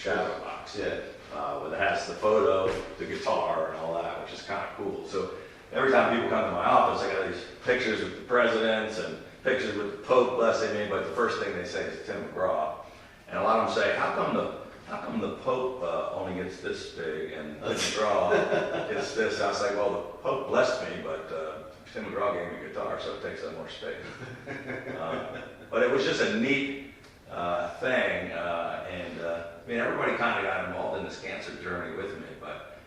shadow box. It has the photo, the guitar, and all that, which is kind of cool. So every time people come to my office, I got these pictures with the presidents and pictures with the Pope blessing me, but the first thing they say is Tim McGraw. And a lot of them say, how come the Pope only gets this big and Tim McGraw gets this? I was like, well, the Pope blessed me, but Tim McGraw gave me a guitar, so it takes up more space. But it was just a neat thing, I mean, everybody kind of got involved in this cancer journey with me, but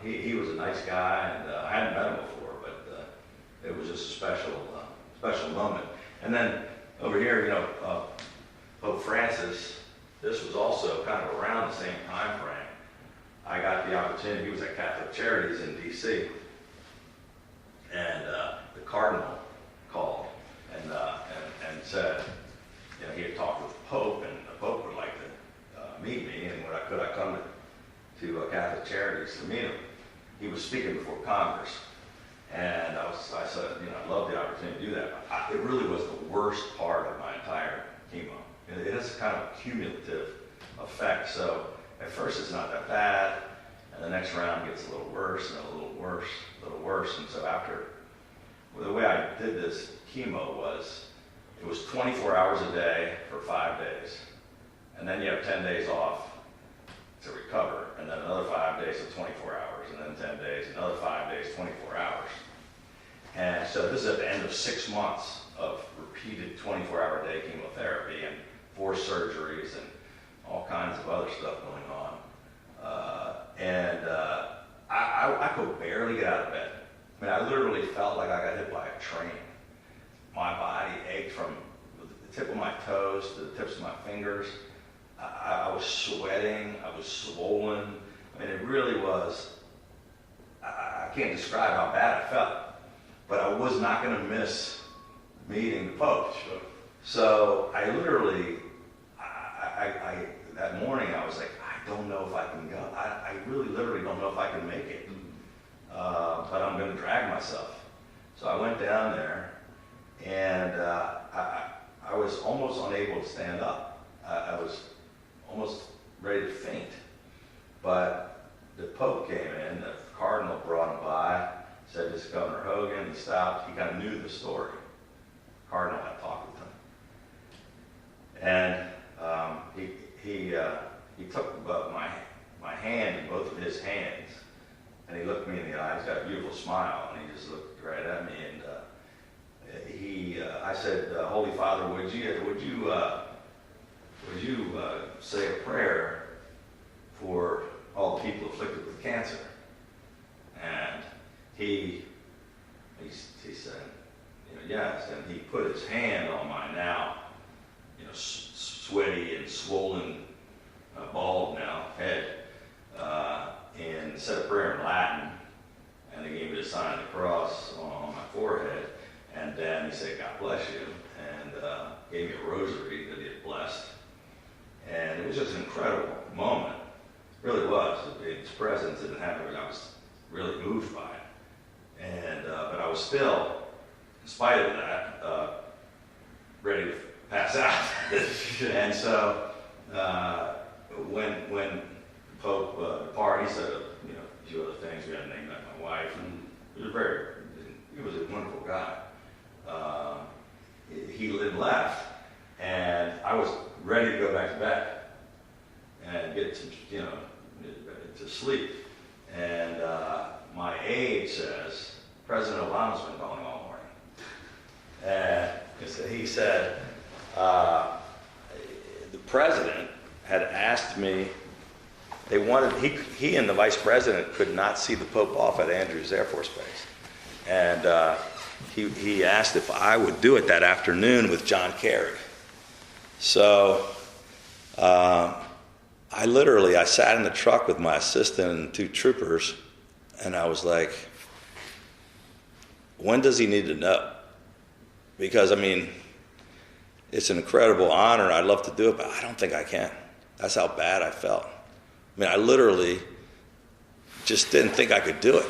he was a nice guy, and I hadn't met him before, but it was just a special moment. And then over here, Pope Francis, this was also kind of around the same time frame. I got the opportunity, he was at Catholic Charities in D.C., and the Cardinal called and said, he had talked with the Pope, and the Pope would like to meet me, and could I come to Catholic Charities to meet him? He was speaking before Congress, and I said, I'd love the opportunity to do that. It really was the worst part of my entire chemo. It has kind of a cumulative effect. So at first it's not that bad, and the next round gets a little worse, and a little worse, a little worse. And so the way I did this chemo was, it was 24 hours a day for 5 days. And then you have 10 days off to recover, and then another 5 days of 24 hours, and then 10 days, another 5 days, 24 hours. And so this is at the end of 6 months of repeated 24-hour-a-day chemotherapy and 4 surgeries and all kinds of other stuff going on. I could barely get out of bed. I mean, I literally felt like I got hit by a train. My body ached from the tip of my toes to the tips of my fingers. I was sweating, I was swollen. I mean, it really was, I can't describe how bad I felt, but I was not going to miss meeting the Pope. Sure. So I literally, that morning I was like, I don't know if I can go. I really literally don't know if I can make it, but I'm going to drag myself. So I went down there, and I was almost unable to stand up. I was almost ready to faint. But the Pope came in, the Cardinal brought him by, said, "This is Governor Hogan." He stopped, he kind of knew the story. The Cardinal had talked with him. And he took my hand in both of his hands, and he looked me in the eye. He's got a beautiful smile, and he just looked right at me. And I said, "Holy Father, would you say a prayer for all the people afflicted with cancer?" And he said, "Yes." And he put his hand on my now, sweaty and swollen, bald now head, and said a prayer in Latin. And he gave me the sign of the cross on my forehead. And then he said, "God bless you," and gave me a rosary that he had blessed. And it was just an incredible moment. It really was. His presence didn't happen, but I was really moved by it. And but I was still, in spite of that, ready to pass out. And so when the Pope departed, he said, a few other things. We had to name that my wife, and he was a wonderful guy. He left, and I was ready to go back to bed and get to sleep. And my aide says, "President Obama's been calling all morning." And he said, the president had asked me, he and the vice president could not see the Pope off at Andrews Air Force Base. And he asked if I would do it that afternoon with John Kerry. So I sat in the truck with my assistant and 2 troopers, and I was like, when does he need to know? Because, it's an incredible honor. I'd love to do it, but I don't think I can. That's how bad I felt. I literally just didn't think I could do it.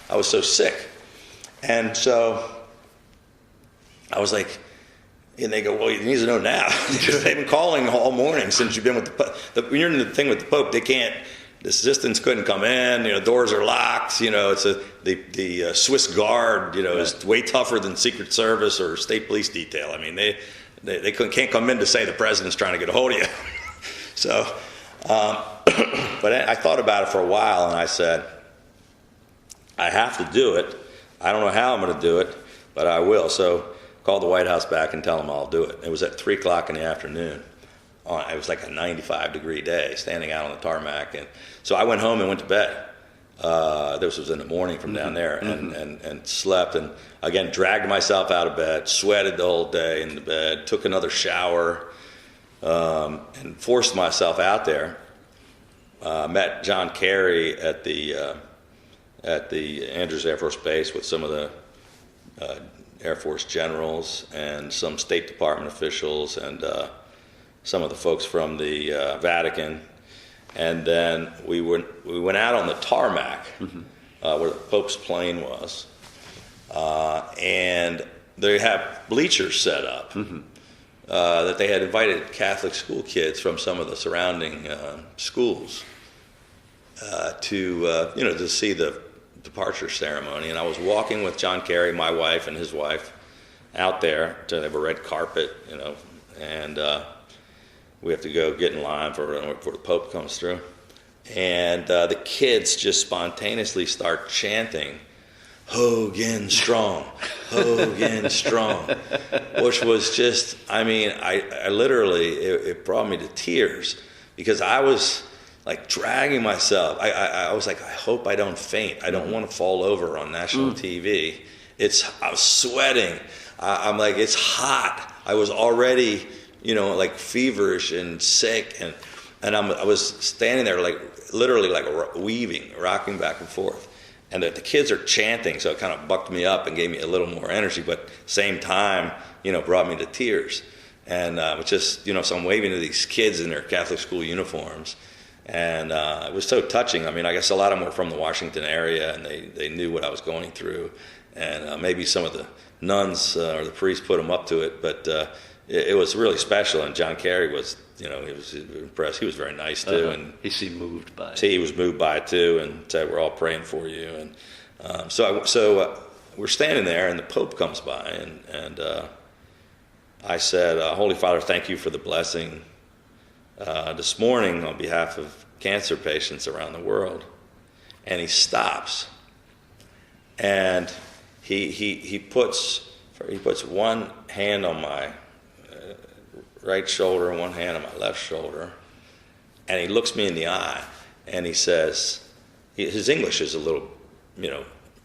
I was so sick. And so I was like, And they go, well, he needs to know now. Because they've been calling all morning since you've been with the Pope. When you're in the thing with the Pope, they can't, the assistants couldn't come in, doors are locked, it's the Swiss Guard, is way tougher than Secret Service or State Police detail. I mean, they can't come in to say the president's trying to get a hold of you. So, but I thought about it for a while, and I said, I have to do it. I don't know how I'm going to do it, but I will. So called the White House back and tell them I'll do it. It was at 3 o'clock in the afternoon. It was like a 95-degree day, standing out on the tarmac. And so I went home and went to bed. This was in the morning from down there, and slept. And again, dragged myself out of bed, sweated the whole day in the bed, took another shower, and forced myself out there. Met John Kerry at the Andrews Air Force Base with some of the Air Force generals and some State Department officials and some of the folks from the Vatican. And then we went out on the tarmac where the Pope's plane was, and they have bleachers set up that they had invited Catholic school kids from some of the surrounding schools to see the departure ceremony. And I was walking with John Kerry, my wife, and his wife out there. They have a red carpet, and we have to go get in line before the Pope comes through. And the kids just spontaneously start chanting, "Hogan strong, Hogan strong," which was just, I literally, it brought me to tears, because I was like dragging myself. I was like, I hope I don't faint. I don't want to fall over on national TV. I was sweating. I'm like, it's hot. I was already, like feverish and sick, and I was standing there like literally like weaving, rocking back and forth. And the kids are chanting, so it kind of bucked me up and gave me a little more energy, but same time, brought me to tears. And it just, so I'm waving to these kids in their Catholic school uniforms. And it was so touching. I guess a lot of them were from the Washington area, and they knew what I was going through. And maybe some of the nuns or the priests put them up to it, but it was really special. And John Kerry was, he was impressed. He was very nice too, and he seemed moved by it. He was moved by it too, and said, "We're all praying for you." And so we're standing there, and the Pope comes by, and I said, "Holy Father, thank you for the blessing this morning on behalf of cancer patients around the world." And he stops, and he puts one hand on my right shoulder and one hand on my left shoulder, and he looks me in the eye, and he says, his English is a little,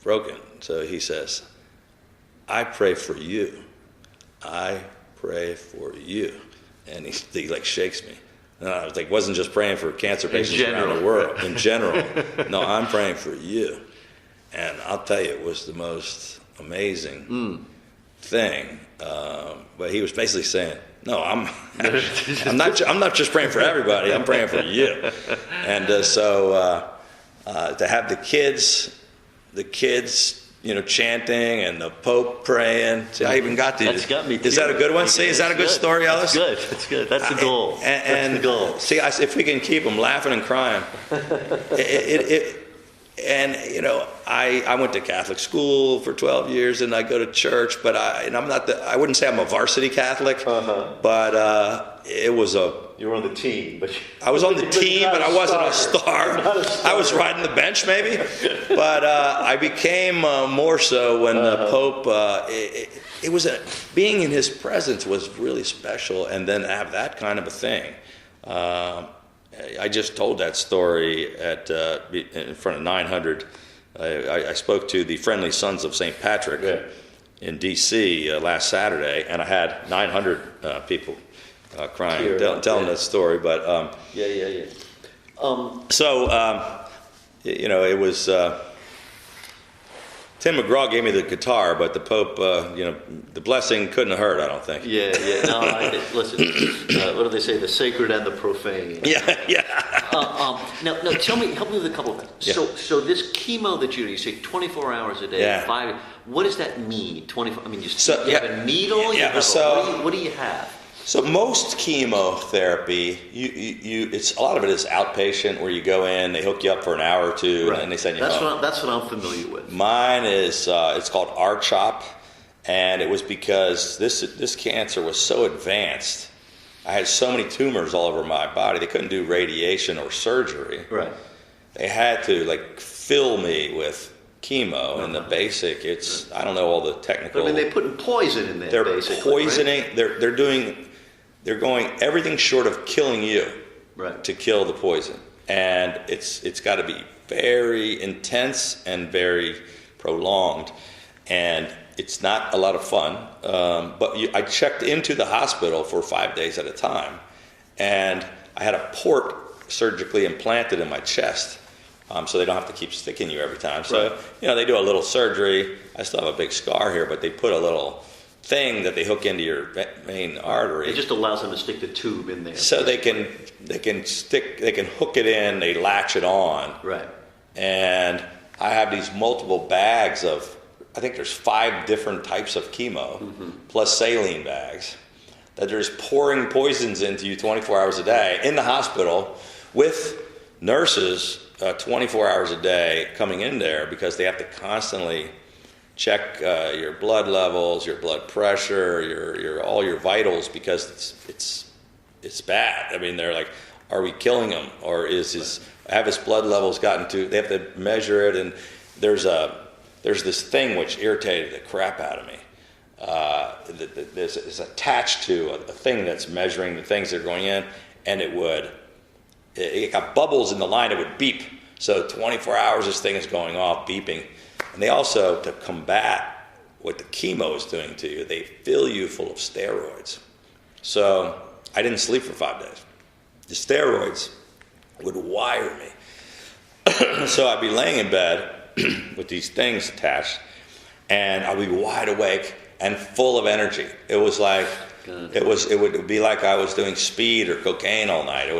broken, so he says, "I pray for you. I pray for you." And he like shakes me. And I was like, wasn't just praying for cancer patients around the world, in general. No, I'm praying for you. And I'll tell you, it was the most amazing thing. But he was basically saying, "No, I'm not just praying for everybody. I'm praying for you." And so to have the kids, chanting, and the Pope praying. See, I even got to. That's got me too. Is that a good one? See, is that a good story, Ellis? That's good. That's the goal. That's the goal. See, if we can keep them laughing and crying, I went to Catholic school for 12 years, and I go to church, but I wouldn't say I'm a varsity Catholic, but it was You were on the team, but I was on the team, but I wasn't a star. I was riding the bench, maybe, but I became more so when the Pope. It was being in his presence was really special, and then have that kind of a thing. I just told that story in front of 900. I spoke to the Friendly Sons of St. Patrick in D.C. Last Saturday, and I had 900 people crying, telling that story. But it was Tim McGraw gave me the guitar, but the Pope, the blessing couldn't have hurt, I don't think. Yeah. No, listen. What do they say? The sacred and the profane. Yeah. Now, help me with a couple of things. Yeah. So this chemo that you say 24 hours a day, Yeah. 5. What does that mean? 24. I mean, you Yeah. have a needle. Yeah, You have so- what do you have? So most chemotherapy, it's a lot of it is outpatient, where you go in, they hook you up for an hour or two, and then they send you home. That's what I'm familiar with. Mine is it's called R-CHOP, and it was because this cancer was so advanced. I had so many tumors all over my body, they couldn't do radiation or surgery. Right. They had to fill me with chemo, and the basic, I don't know all the technical. But, I mean, they're putting poison in there. They're basically, poisoning. Right? They're going everything short of killing you, Right. to kill the poison, and it's got to be very intense and very prolonged, and it's not a lot of fun. But I checked into the hospital for 5 days at a time, and I had a port surgically implanted in my chest, so they don't have to keep sticking you every time. So Right. they do a little surgery. I still have a big scar here, but they put a little thing that they hook into your main artery. It just allows them to stick the tube in there. So they can hook it in, they latch it on. Right. And I have these multiple bags of, I think there's 5 different types of chemo, plus saline bags, that they're just pouring poisons into you 24 hours a day in the hospital, with nurses 24 hours a day coming in there, because they have to constantly check your blood levels, your blood pressure, your all your vitals, because it's bad. I mean, they're like, are we killing him, or have his blood levels gotten to? They have to measure it, and there's this thing which irritated the crap out of me. It's attached to a thing that's measuring the things that are going in, and it got bubbles in the line. It would beep. So 24 hours, this thing is going off, beeping. And they also, to combat what the chemo is doing to you, they fill you full of steroids. So I didn't sleep for 5 days. The steroids would wire me. So I'd be laying in bed with these things attached, and I'd be wide awake and full of energy. It was like, it would be like I was doing speed or cocaine all night. I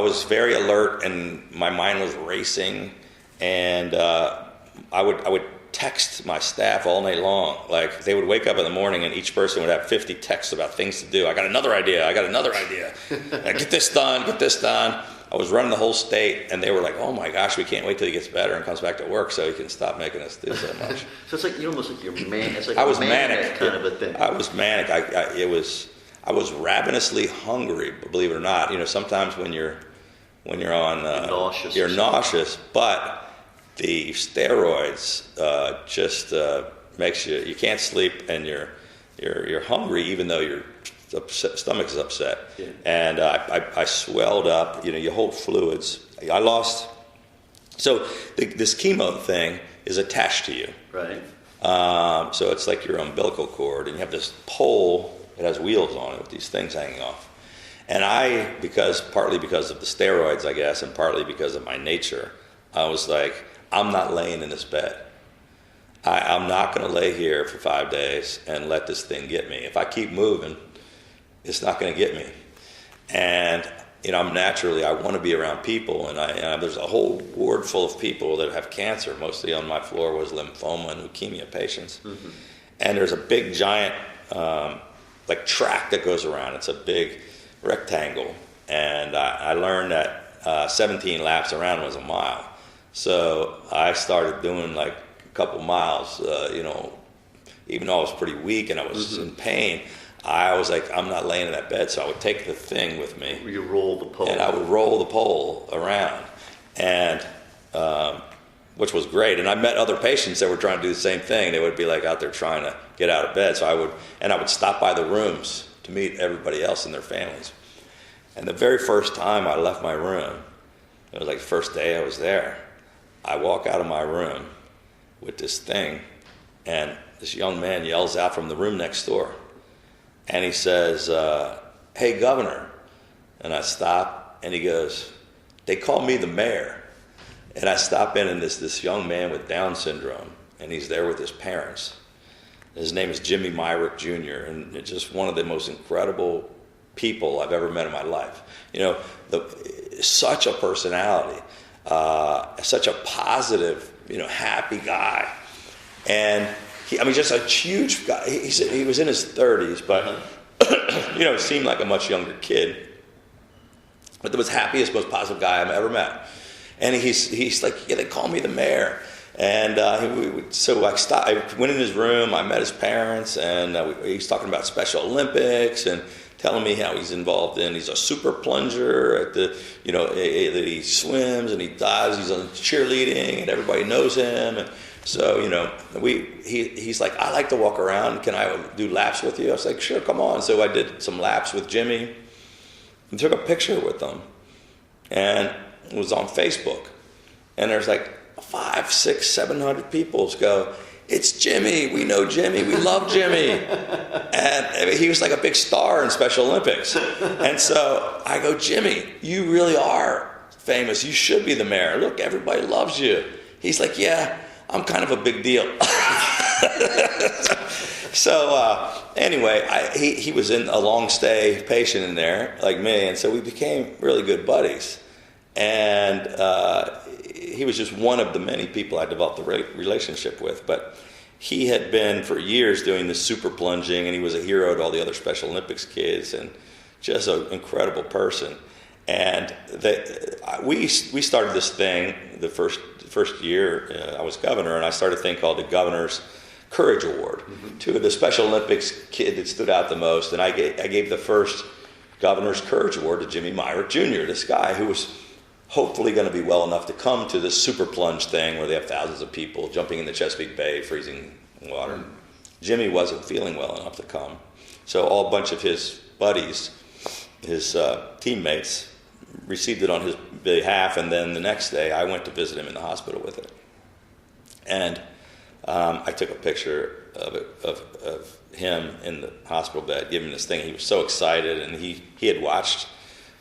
was very alert, and my mind was racing. And I would text my staff all night long. Like, they would wake up in the morning, and each person would have 50 texts about things to do. I got another idea. Get this done. I was running the whole state, and they were like, oh my gosh, we can't wait till he gets better and comes back to work so he can stop making us do so much. So it's like, you're almost like it's like I was manic kind of a thing. I was manic. I was ravenously hungry, believe it or not. Sometimes when you're on, nauseous. You're nauseous, but the steroids just makes you can't sleep, and you're hungry even though your stomach is upset. Yeah. And I swelled up. You hold fluids. I lost. So this chemo thing is attached to you. Right. So it's like your umbilical cord, and you have this pole that has wheels on it with these things hanging off. And partly because of the steroids, I guess, and partly because of my nature, I was like, I'm not laying in this bed. I'm not going to lay here for 5 days and let this thing get me. If I keep moving, it's not going to get me. And I'm naturally, I want to be around people, and there's a whole ward full of people that have cancer. Mostly on my floor was lymphoma and leukemia patients. Mm-hmm. And there's a big giant track that goes around. It's a big rectangle, and I learned that 17 laps around was a mile. So I started doing like a couple miles, even though I was pretty weak and I was in pain. I was like, I'm not laying in that bed, so I would take the thing with me. You roll the pole. And I would roll the pole around, and which was great. And I met other patients that were trying to do the same thing. They would be like out there trying to get out of bed. So I would stop by the rooms to meet everybody else and their families. And the very first time I left my room, it was like the first day I was there, I walk out of my room with this thing, and this young man yells out from the room next door. And he says, hey, Governor. And I stop, and he goes, they call me the mayor. And I stop in, and this young man with Down syndrome, and he's there with his parents. His name is Jimmy Myrick Jr., and it's just one of the most incredible people I've ever met in my life. You know, such a personality, such a positive, you know, happy guy. And just a huge guy. He was in his 30s, but, you know, seemed like a much younger kid. But the most happiest, most positive guy I've ever met. And he's like, yeah, they call me the mayor. And so I went in his room, I met his parents, and he's talking about Special Olympics and telling me how he's involved he's a super plunger at that he swims and he dives, he's on cheerleading and everybody knows him. And so, you know, he's like, I like to walk around, can I do laps with you? I was like, sure, come on. So I did some laps with Jimmy and took a picture with him, and it was on Facebook. And there's like 500, 600, 700 people go, it's Jimmy, we know Jimmy, we love Jimmy. And he was like a big star in Special Olympics. And so I go, Jimmy, you really are famous, you should be the mayor, look, everybody loves you. He's like, yeah, I'm kind of a big deal. So anyway, he was in a long stay patient in there, like me, and so we became really good buddies. And he was just one of the many people I developed a relationship with. But he had been for years doing this super plunging, and he was a hero to all the other Special Olympics kids, and just an incredible person. And we started this thing the first year I was governor, and I started a thing called the Governor's Courage Award to the Special Olympics kid that stood out the most. And I gave the first Governor's Courage Award to Jimmy Myrick Jr., this guy who was hopefully going to be well enough to come to this super plunge thing where they have thousands of people jumping in the Chesapeake Bay, freezing water. Jimmy wasn't feeling well enough to come. So a bunch of his buddies, his teammates, received it on his behalf, and then the next day I went to visit him in the hospital with it. And I took a picture of him in the hospital bed, giving this thing. He was so excited, and he had watched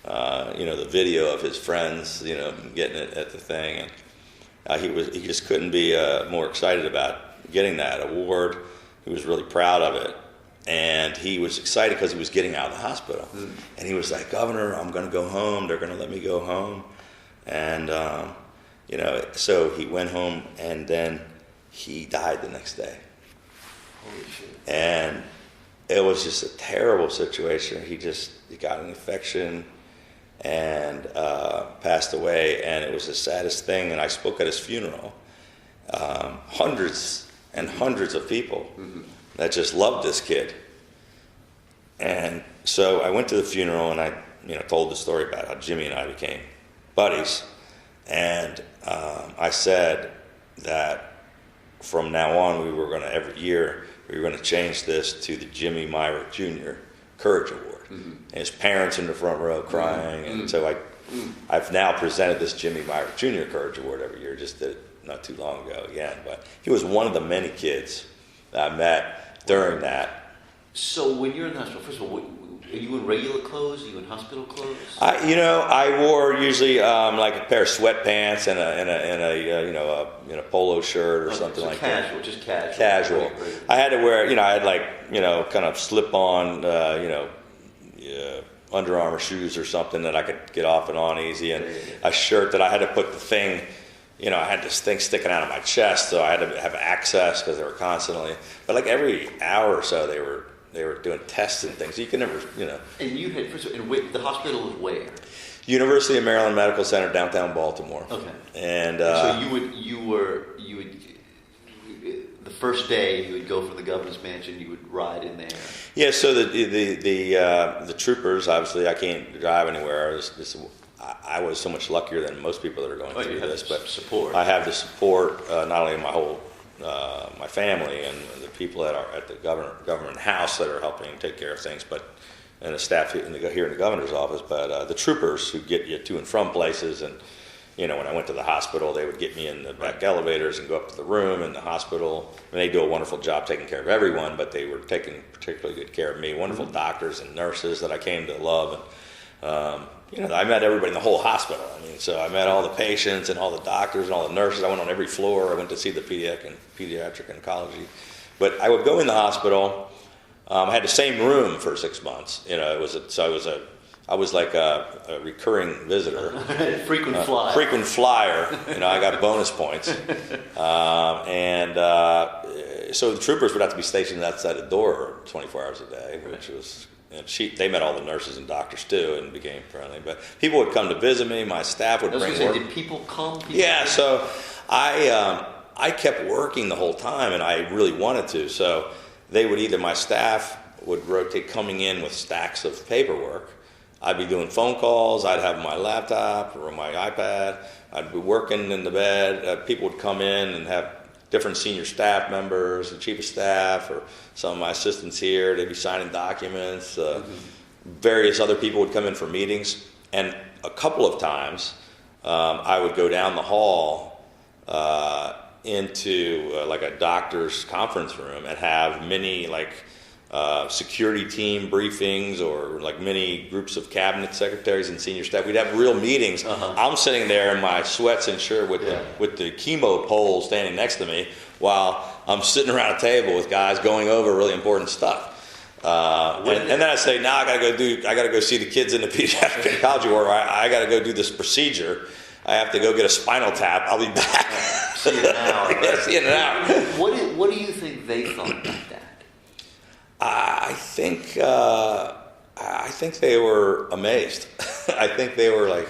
the video of his friends, getting it at the thing, and he just couldn't be more excited about getting that award. He was really proud of it, and he was excited because he was getting out of the hospital. And he was like, Governor, I'm going to go home. They're going to let me go home. And so he went home, and then he died the next day. Holy shit! And it was just a terrible situation. He got an infection and passed away, and it was the saddest thing. And I spoke at his funeral. Hundreds and hundreds of people that just loved this kid. And so I went to the funeral, and I told the story about how Jimmy and I became buddies. And I said that from now on, every year, we were going to change this to the Jimmy Myrick Jr. Courage Award. And his parents in the front row crying. And so I've now presented this Jimmy Myrick Jr. Courage Award every year, just did it not too long ago again. But he was one of the many kids that I met during that. So when you're in the hospital, first of all, are you in regular clothes? Are you in hospital clothes? I wore usually like a pair of sweatpants and a polo shirt or something so like casual, that. Just casual. Casual. Right. I had to wear, I had like, kind of slip on, Under Armour shoes or something that I could get off and on easy, and a shirt that I had to put the thing, I had this thing sticking out of my chest, so I had to have access because they were constantly. But like every hour or so, they were doing tests and things. So you can never, And you had the hospital was where? University of Maryland Medical Center, downtown Baltimore. Okay. And so you would the first day you would go from the governor's mansion, you would ride in there. Yeah. So the troopers, obviously, I can't drive anywhere. I was so much luckier than most people that are going through this, but support. I have the support not only in my whole my family and the people that are at the government house that are helping take care of things, and the staff here in the governor's office, but the troopers who get you to and from places. And when I went to the hospital, they would get me in the back elevators and go up to the room in the hospital. And they do a wonderful job taking care of everyone, but they were taking particularly good care of me. Wonderful doctors and nurses that I came to love. I met everybody in the whole hospital. I mean, so I met all the patients and all the doctors and all the nurses. I went on every floor. I went to see the pediatric oncology. But I would go in the hospital. I had the same room for 6 months. I was like a recurring visitor. Frequent flyer. Frequent flyer. I got bonus points. So the troopers would have to be stationed outside the door 24 hours a day, which was, they met all the nurses and doctors too and became friendly. But people would come to visit me. My staff would bring work. Did people come? So I kept working the whole time, and I really wanted to. So my staff would rotate coming in with stacks of paperwork. I'd be doing phone calls. I'd have my laptop or my iPad. I'd be working in the bed. People would come in and have different senior staff members, the chief of staff, or some of my assistants here. They'd be signing documents. Various other people would come in for meetings. And a couple of times, I would go down the hall into like a doctor's conference room and have many security team briefings or like many groups of cabinet secretaries and senior staff. We'd have real meetings. I'm sitting there in my sweats and shirt with the chemo pole standing next to me while I'm sitting around a table with guys going over really important stuff. And then I say, now I got to go see the kids in the pediatric oncology ward. I got to go do this procedure. I have to go get a spinal tap. I'll be back. See you in an hour. Yeah, see you in an hour. What do you think they thought about that? I think they were amazed. I think they were like,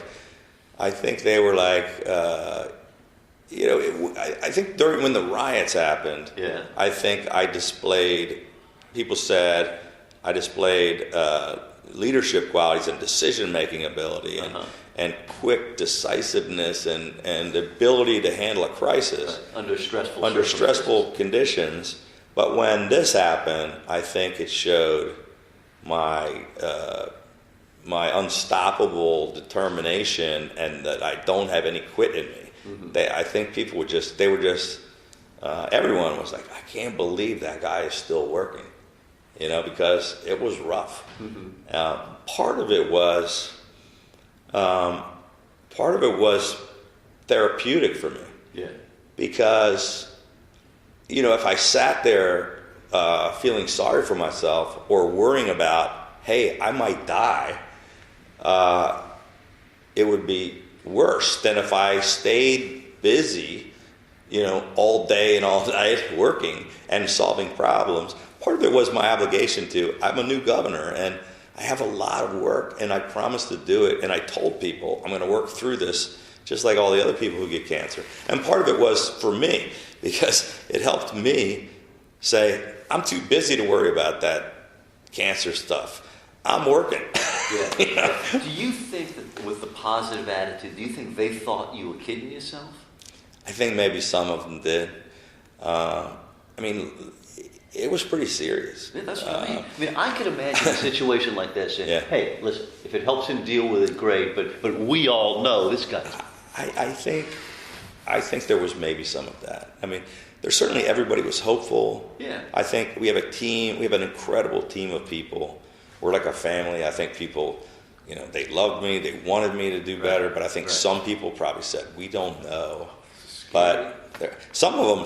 I think during when the riots happened, I think people said I displayed leadership qualities and decision-making ability and quick decisiveness and the ability to handle a crisis under stressful conditions. But when this happened, I think it showed my unstoppable determination and that I don't have any quit in me. I think people everyone was like, I can't believe that guy is still working, because it was rough. Part of it was therapeutic for me. Yeah. Because if I sat there feeling sorry for myself or worrying about, hey, I might die, it would be worse than if I stayed busy, all day and all night working and solving problems. Part of it was my obligation I'm a new governor and I have a lot of work and I promised to do it. And I told people I'm going to work through this just like all the other people who get cancer. And part of it was for me, because it helped me say, I'm too busy to worry about that cancer stuff. I'm working. Yeah. Do you think that with the positive attitude, do you think they thought you were kidding yourself? I think maybe some of them did. It was pretty serious. Yeah, that's what I mean. I could imagine a situation like this. Saying, hey, listen, if it helps him deal with it, great. But we all know this guy's. I think there was maybe some of that. There's certainly everybody was hopeful. Yeah. I think we have a team. We have an incredible team of people. We're like a family. I think people, they loved me. They wanted me to do better. But I think some people probably said, we don't know. But some of them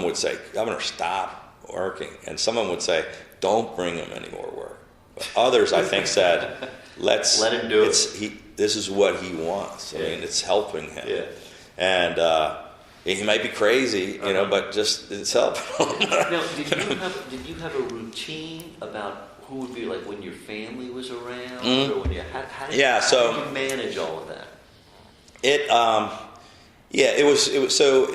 would say, Governor, stop working. And some of them would say, don't bring him any more work. But others, I think, said, let him do it. This is what he wants. It's helping him. Yeah. And he might be crazy, but just it's helping. Now, did you have a routine about who would be like when your family was around, or when how did you manage all of that? It was so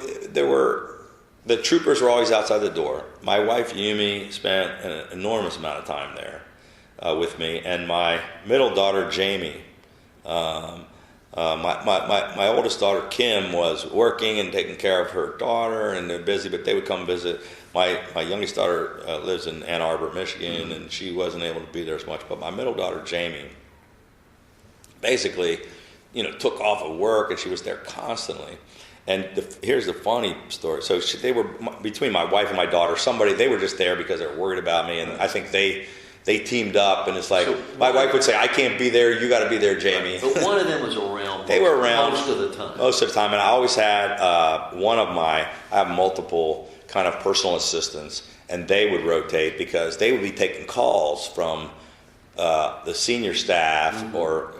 the troopers were always outside the door. My wife Yumi spent an enormous amount of time there with me, and my middle daughter Jamie. My oldest daughter Kim was working and taking care of her daughter, and they're busy, but they would come visit. My youngest daughter lives in Ann Arbor, Michigan, and she wasn't able to be there as much. But my middle daughter Jamie basically, took off of work, and she was there constantly. And here's the funny story. So they were between my wife and my daughter. They were just there because they were worried about me, and I think they they teamed up, and it's like, So my wife would say, I can't be there, you got to be there, Jamie. But one of them was around. They were around most of the time. Most of the time, and I always had I have multiple kind of personal assistants, and they would rotate because they would be taking calls from the senior staff or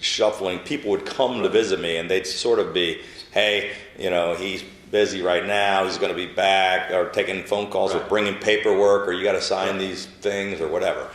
shuffling. People would come to visit me, and they'd sort of be, hey, he's busy right now, he's going to be back, or taking phone calls or bringing paperwork, or you got to sign these things or whatever.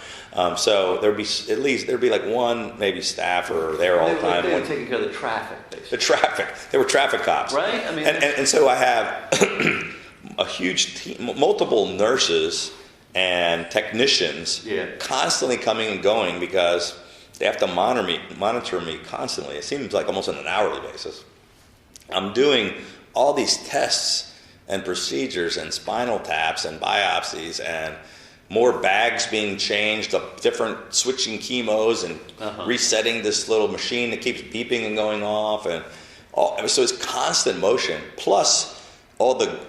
So there'd be like one maybe staffer there all the time. They were taking care of the traffic, basically. The traffic. They were traffic cops. Right? I mean, and so I have a huge team, multiple nurses and technicians constantly coming and going because they have to monitor me constantly. It seems like almost on an hourly basis. I'm doing all these tests and procedures and spinal taps and biopsies and more bags being changed, different switching chemos and resetting this little machine that keeps beeping and going off, and so it's constant motion. Plus all the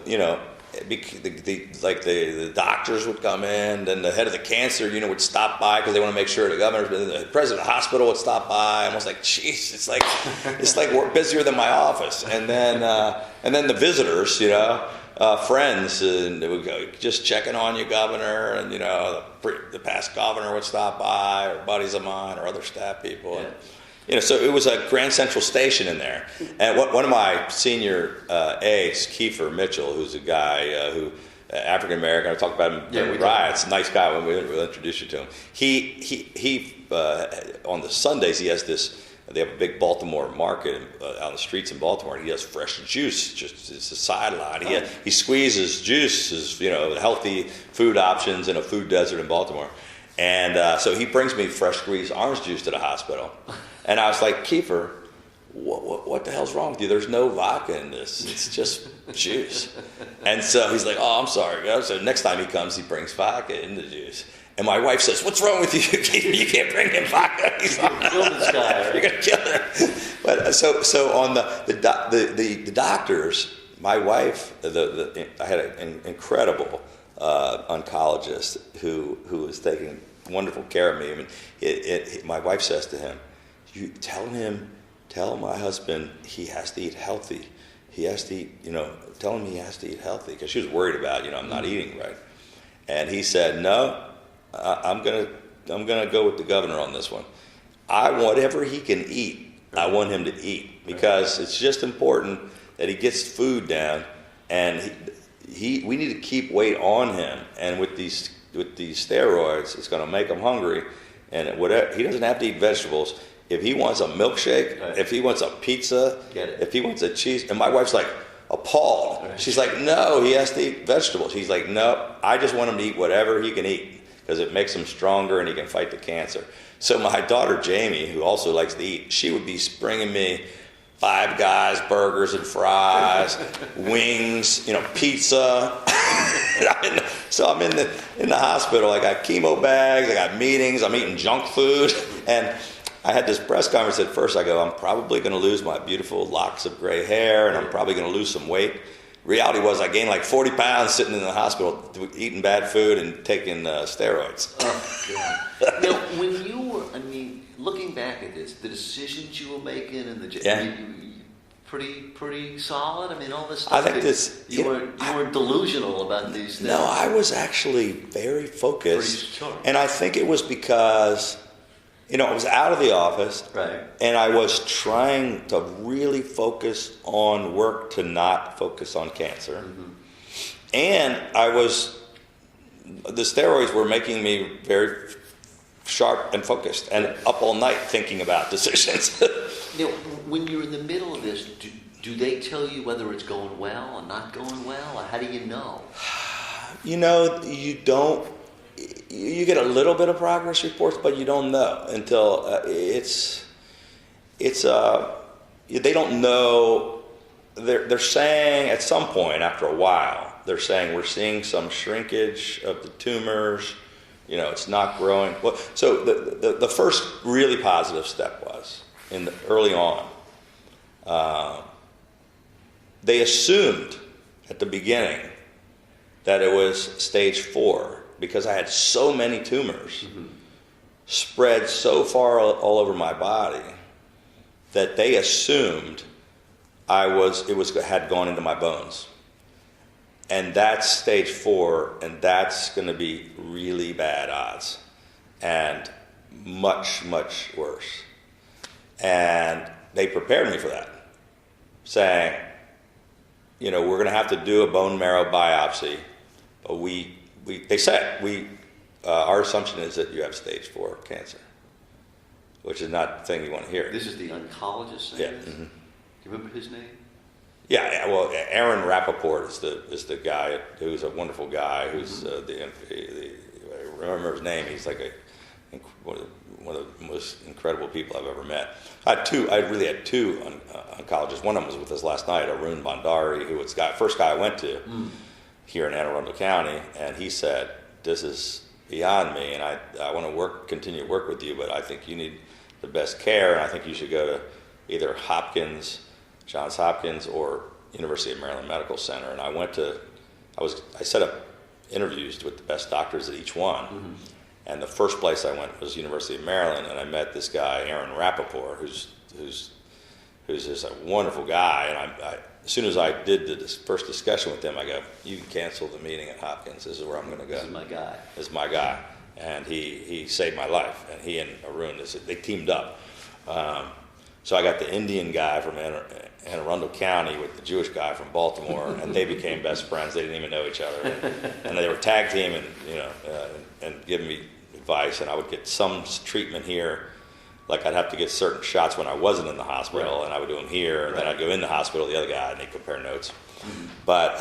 the doctors would come in, then the head of the cancer unit would stop by because they want to make sure the president of the hospital would stop by. I was like, jeez, it's like we're busier than my office. And then the visitors, friends, and they would go, just checking on you, Governor, and the past governor would stop by, or buddies of mine, or other staff people. Yeah. And, so it was a Grand Central Station in there. And one of my senior aides, Kiefer Mitchell, who's a guy who, African American, I talked about him at riots, nice guy, when we'll introduce you to him. He on the Sundays, he has they have a big Baltimore market out on the streets in Baltimore, and he has fresh juice, just it's a sideline. He squeezes juices, healthy food options in a food desert in Baltimore. And so he brings me fresh squeezed orange juice to the hospital. And I was like, Kiefer, what the hell's wrong with you? There's no vodka in this. It's just juice. And so he's like, oh, I'm sorry. So next time he comes, he brings vodka in the juice. And my wife says, what's wrong with you? You can't bring him vodka. He's like, kill this guy, right? You're going to kill him. But so on the doctors, my wife, I had an incredible oncologist who was taking wonderful care of me. I mean, my wife says to him, "You tell my husband he has to eat healthy. He has to eat, tell him he has to eat healthy," because she was worried about, I'm not eating right. And he said, "No, I'm gonna go with the governor on this one. Whatever he can eat, I want him to eat, because it's just important that he gets food down, and we need to keep weight on him. And with these steroids, it's going to make him hungry. And whatever, he doesn't have to eat vegetables. If he wants a milkshake, if he wants a pizza, if he wants a cheese," and my wife's like appalled. She's like, "No, he has to eat vegetables." He's like, "No, I just want him to eat whatever he can eat, because it makes him stronger and he can fight the cancer." So my daughter Jamie, who also likes to eat, she would be bringing me Five Guys burgers and fries, wings, pizza. So I'm in the hospital. I got chemo bags. I got meetings. I'm eating junk food. And I had this press conference at first. I go, I'm probably going to lose my beautiful locks of gray hair, and I'm probably going to lose some weight. Reality was I gained like 40 pounds sitting in the hospital eating bad food and taking steroids. Oh, God. Now, when you were, looking back at this, the decisions you were making and pretty solid. All this stuff. I think you weren't delusional about these things. No, I was actually very focused, pretty sure. And I think it was because I was out of the office, right, and I was trying to really focus on work to not focus on cancer, and the steroids were making me very sharp and focused and up all night thinking about decisions. Now, when you're in the middle of this, do they tell you whether it's going well or not going well? Or how do you know? You don't. You get a little bit of progress reports, but you don't know until they don't know. They're saying at some point after a while, they're saying we're seeing some shrinkage of the tumors. It's not growing. Well, so the first really positive step was early on. They assumed at the beginning that it was stage 4 because I had so many tumors spread so far all over my body that they assumed had gone into my bones. And that's stage 4, and that's going to be really bad odds, and much, much worse. And they prepared me for that, saying, we're going to have to do a bone marrow biopsy. But they said, our assumption is that you have stage 4 cancer, which is not the thing you want to hear. This is the oncologist saying this? Mm-hmm. Do you remember his name? Yeah. Well, Aaron Rappaport is the guy who's a wonderful guy. Who's I remember his name. He's like one of the most incredible people I've ever met. I really had two oncologists. One of them was with us last night, Arun Bhandari, who was the first guy I went to here in Anne Arundel County, and he said, "This is beyond me, and I want to continue to work with you, but I think you need the best care, and I think you should go to either Johns Hopkins or University of Maryland Medical Center." And I set up interviews with the best doctors at each one. And the first place I went was University of Maryland, and I met this guy, Aaron Rappaport, who's just a wonderful guy. And as soon as I did this first discussion with him, I go, "You can cancel the meeting at Hopkins. This is where I'm going to go. This is my guy." This is my guy. And he saved my life. And he and Arun, they teamed up. So I got the Indian guy from Anne Arundel County with the Jewish guy from Baltimore, and they became best friends. They didn't even know each other, and they were tag team, and giving me advice. And I would get some treatment here, like I'd have to get certain shots when I wasn't in the hospital, and I would do them here, and then I'd go in the hospital, the other guy, and they'd compare notes. But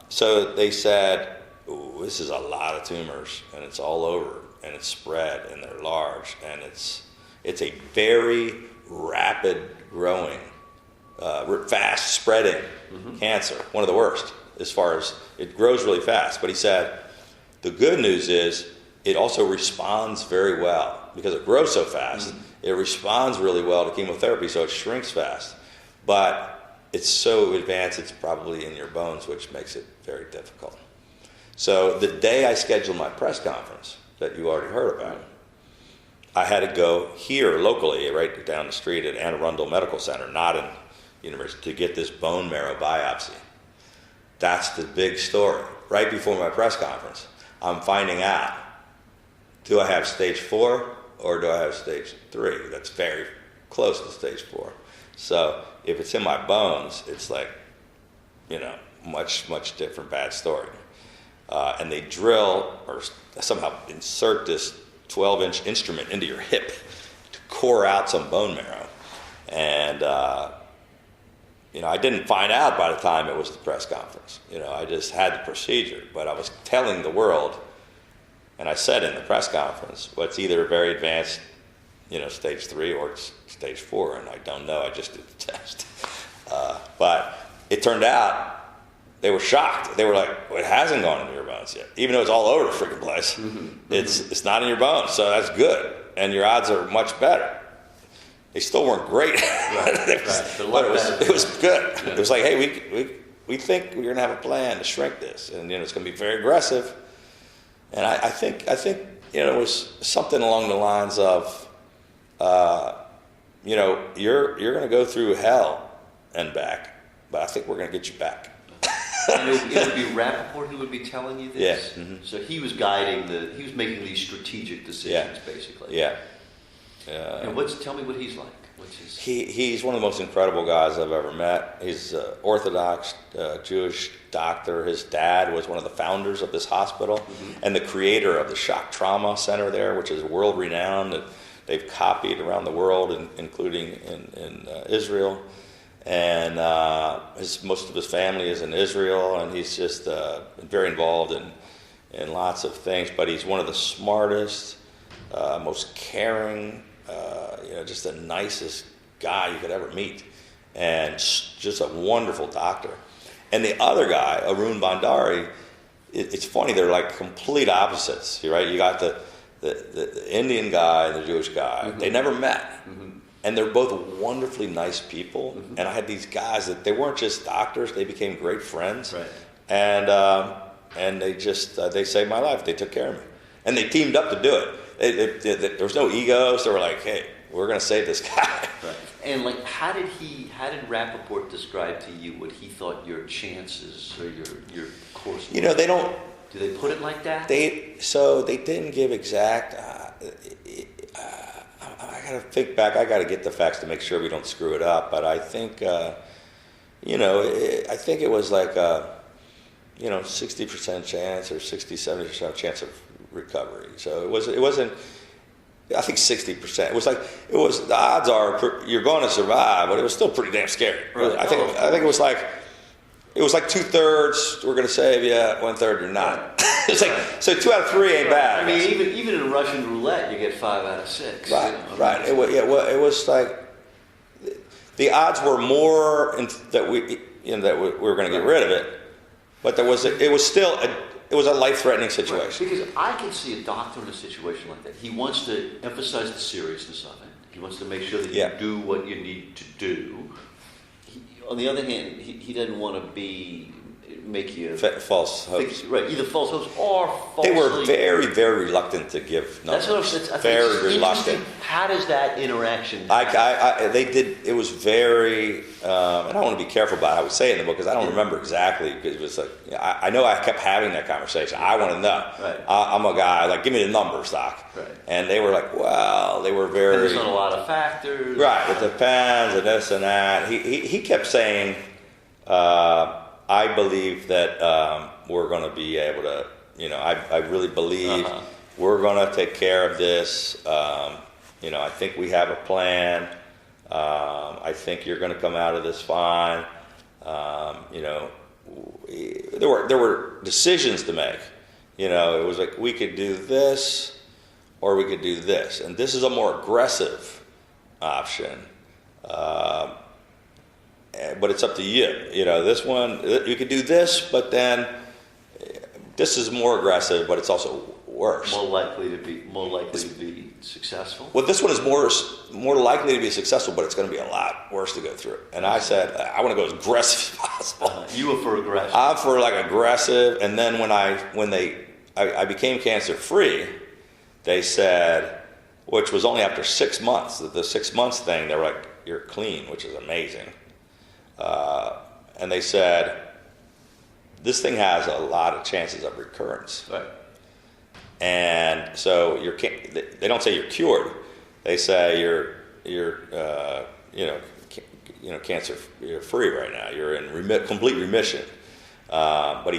so they said, "Ooh, this is a lot of tumors, and it's all over, and it's spread, and they're large, and it's a very rapid growing, fast spreading cancer, one of the worst as far as it grows really fast." But he said, the good news is it also responds very well because it grows so fast. It responds really well to chemotherapy, so it shrinks fast. But it's so advanced, it's probably in your bones, which makes it very difficult. So the day I scheduled my press conference that you already heard about, I had to go here locally, right down the street at Anne Arundel Medical Center, not in university, to get this bone marrow biopsy. That's the big story. Right before my press conference, I'm finding out, do I have stage 4 or do I have stage 3? That's very close to stage 4. So if it's in my bones, it's like, much, much different bad story. And they drill or somehow insert this 12-inch instrument into your hip to core out some bone marrow. And, I didn't find out by the time it was the press conference. I just had the procedure. But I was telling the world, and I said in the press conference, well, it's either very advanced, stage 3 or it's stage 4, and I don't know. I just did the test. But it turned out they were shocked. They were like, well, it hasn't gone into your bones yet. Even though it's all over the freaking place, it's not in your bones, so that's good. And your odds are much better. They still weren't great. But it was good. Yeah. It was like, hey, we think we're going to have a plan to shrink this, and it's going to be very aggressive. And I think it was something along the lines of, you're going to go through hell and back, but I think we're going to get you back. And it would be Rappaport who would be telling you this? Yeah. So he was he was making these strategic decisions, basically. Yeah. And tell me what he's like. He's one of the most incredible guys I've ever met. He's an Orthodox Jewish doctor. His dad was one of the founders of this hospital and the creator of the Shock Trauma Center there, which is world-renowned. That they've copied around the world, including in Israel. And most of his family is in Israel, and he's just been very involved in lots of things. But he's one of the smartest, most caring, just the nicest guy you could ever meet, and just a wonderful doctor. And the other guy, Arun Bhandari, it's funny, they're like complete opposites, right? You got the Indian guy and the Jewish guy. They never met. And they're both wonderfully nice people. And I had these guys that they weren't just doctors, they became great friends. Right. And and they just they saved my life. They took care of me, and they teamed up to do it. There was no egos. They were like, "Hey, we're going to save this guy." Right. And like, how did Rappaport describe to you what he thought your chances or your course? You know, they don't. Do they put it like that? They didn't give exact. I got to think back. I got to get the facts to make sure we don't screw it up. But I think, you know, I think it was like, you know, 60% chance or 60-70% chance of recovery. So it wasn't. I think 60%. It was the odds are you're going to survive, but it was still pretty damn scary. Right. I think it was like 2/3 we're going to save you, 1/3 you're not. It's like, so 2 out of 3 ain't bad. I mean, even in Russian roulette, you get 5 out of 6. Right, you know? right. It was like the odds were more that we were going to get rid of it, but it was still a life-threatening situation. Right. Because I can see a doctor in a situation like that. He wants to emphasize the seriousness of it. He wants to make sure that you do what you need to do. On the other hand, he doesn't want to make you false hopes. Right, either false hopes or falsely. They were very, very reluctant to give numbers. That's what I'm saying. Very reluctant. How does that interaction? They did. It was very. And I want to be careful about it. I would say in the book because I don't remember exactly. Because it was like I know I kept having that conversation. I want to know. Right. I'm a guy like give me the numbers, Doc. Right. And they were like, well, they were very. Depends on a lot of factors. Right. It depends and this and that. He kept saying. I believe that we're going to be able to, you know, I really believe we're going to take care of this. You know, I think we have a plan. I think you're going to come out of this fine. You know, there were decisions to make. You know, it was like we could do this or we could do this. And this is a more aggressive option. But it's up to you. You know, this one, you could do this, but then this is more aggressive, but it's also worse. More likely to be successful. Well, this one is more likely to be successful, but it's going to be a lot worse to go through. And I said, I want to go as aggressive as possible. You were for aggressive. I'm for like aggressive. And then when I became cancer free, they said, which was only after 6 months, the 6 months thing, they were like, you're clean, which is amazing. And they said, this thing has a lot of chances of recurrence. Right. And so they don't say you're cured. They say you're cancer free right now. You're in complete remission. But